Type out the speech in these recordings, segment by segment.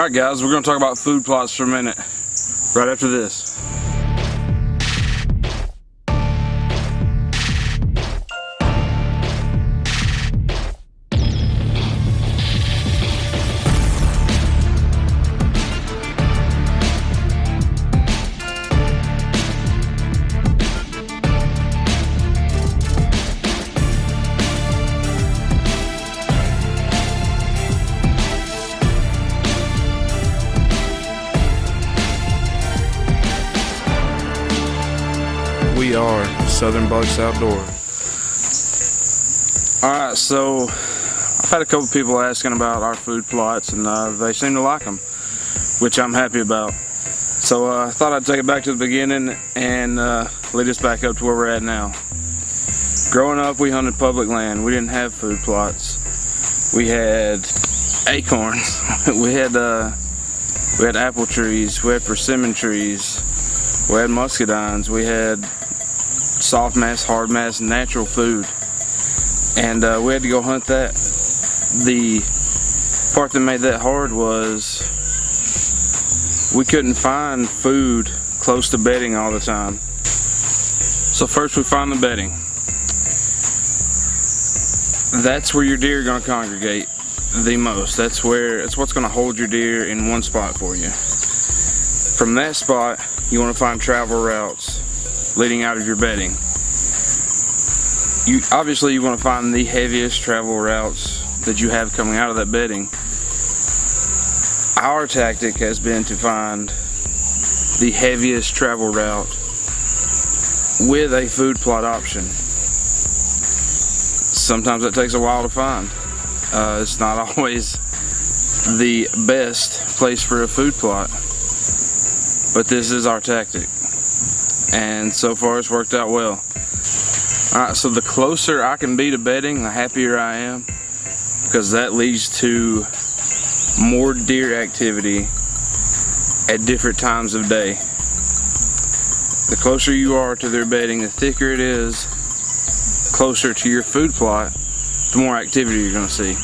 Alright guys, we're going to talk about food plots for a minute, right after this. We are Southern Bucks Outdoor. Alright, so I've had a couple people asking about our food plots, and they seem to like them, which I'm happy about. So I thought I'd take it back to the beginning and lead us back up to where we're at now. Growing up, we hunted public land. We didn't have food plots. We had acorns. we had apple trees. We had persimmon trees. We had muscadines. We had soft mass, hard mass, natural food, and we had to go hunt that. The part that made that hard was we couldn't find food close to bedding all the time. So first we find the bedding. That's where your deer are going to congregate the most. It's what's going to hold your deer in one spot for you. From that spot, you want to find travel routes leading out of your bedding. Obviously you want to find the heaviest travel routes that you have coming out of that bedding. Our tactic has been to find the heaviest travel route with a food plot option. Sometimes it takes a while to find. It's not always the best place for a food plot, but this is our tactic, and so far it's worked out well. Alright, so the closer I can be to bedding, the happier I am, because that leads to more deer activity at different times of day. The closer you are to their bedding, the thicker it is, closer to your food plot, the more activity you're going to see.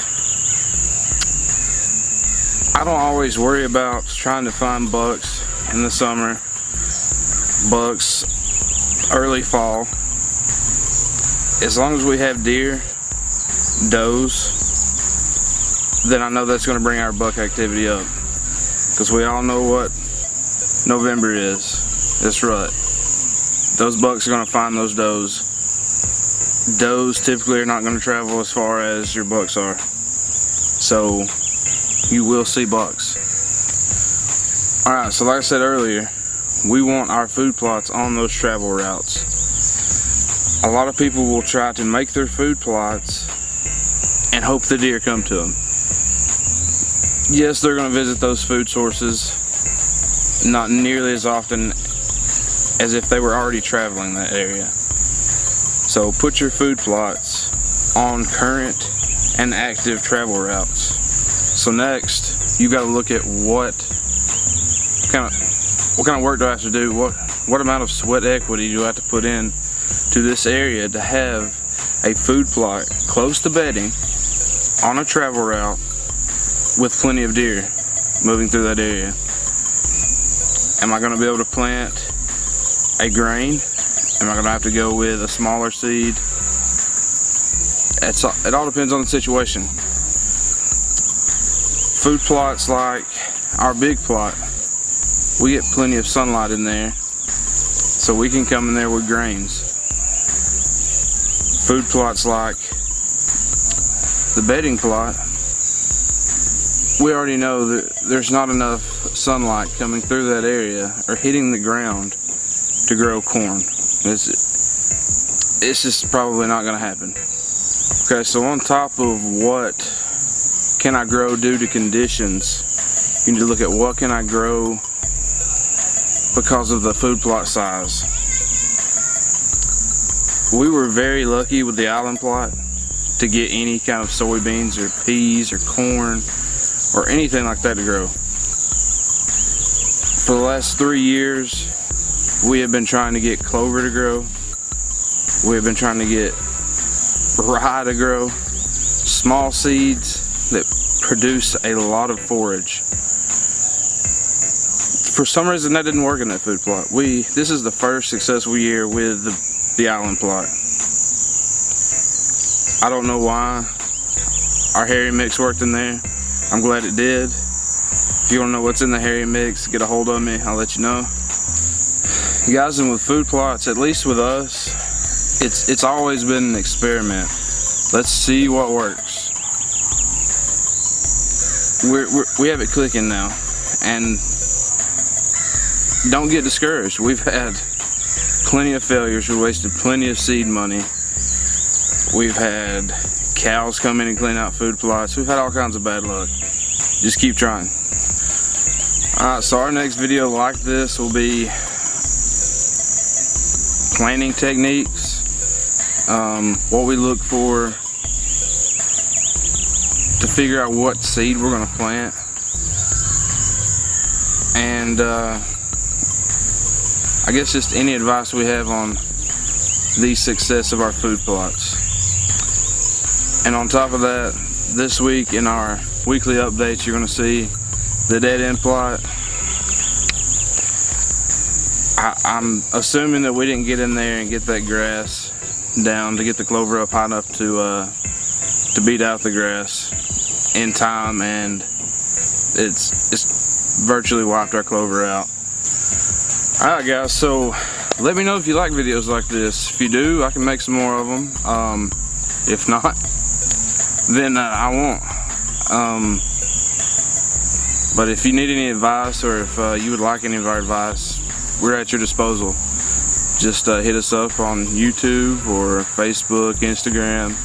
I don't always worry about trying to find bucks in the summer, bucks early fall. As long as we have deer, does, then I know that's going to bring our buck activity up, because we all know what November is. It's rut. Those bucks are going to find those does. Does typically are not going to travel as far as your bucks are, so you will see bucks. Alright, so like I said earlier, we want our food plots on those travel routes. A lot of people will try to make their food plots and hope the deer come to them. Yes, they're going to visit those food sources, not nearly as often as if they were already traveling that area. So put your food plots on current and active travel routes. So next, you got to look at what kind of work do I have to do? What amount of sweat equity do I have to put in to this area to have a food plot close to bedding on a travel route with plenty of deer moving through that area? Am I going to be able to plant a grain? Am I going to have to go with a smaller seed? It all depends on the situation. Food plots like our big plot, we get plenty of sunlight in there, so we can come in there with grains. Food plots like the bedding plot, we already know that there's not enough sunlight coming through that area or hitting the ground to grow corn. It's just probably not going to happen. Okay, so on top of what can I grow due to conditions, you need to look at what can I grow because of the food plot size. We were very lucky with the island plot to get any kind of soybeans or peas or corn or anything like that to grow. For the last 3 years, we have been trying to get clover to grow. We have been trying to get rye to grow. Small seeds that produce a lot of forage. for some reason that didn't work in that food plot. This is the first successful year with the island plot. I don't know why our hairy mix worked in there. I'm glad it did. If you want to know what's in the hairy mix, get a hold of me, I'll let you know. You guys, and with food plots, at least with us, it's always been an experiment. Let's see what works. We have it clicking now, and don't get discouraged. We've had plenty of failures. We wasted plenty of seed money. We've had cows come in and clean out food plots. We've had all kinds of bad luck. Just keep trying. Alright, so our next video like this will be planting techniques, what we look for to figure out what seed we're going to plant, and I guess just any advice we have on the success of our food plots. And on top of that, this week in our weekly updates, you're going to see the dead end plot. I'm assuming that we didn't get in there and get that grass down to get the clover up high enough to beat out the grass in time, and it's virtually wiped our clover out. Alright guys, so let me know if you like videos like this. If you do, I can make some more of them. If not, then I won't. But if you need any advice, or if you would like any of our advice, we're at your disposal. Just hit us up on YouTube or Facebook, Instagram.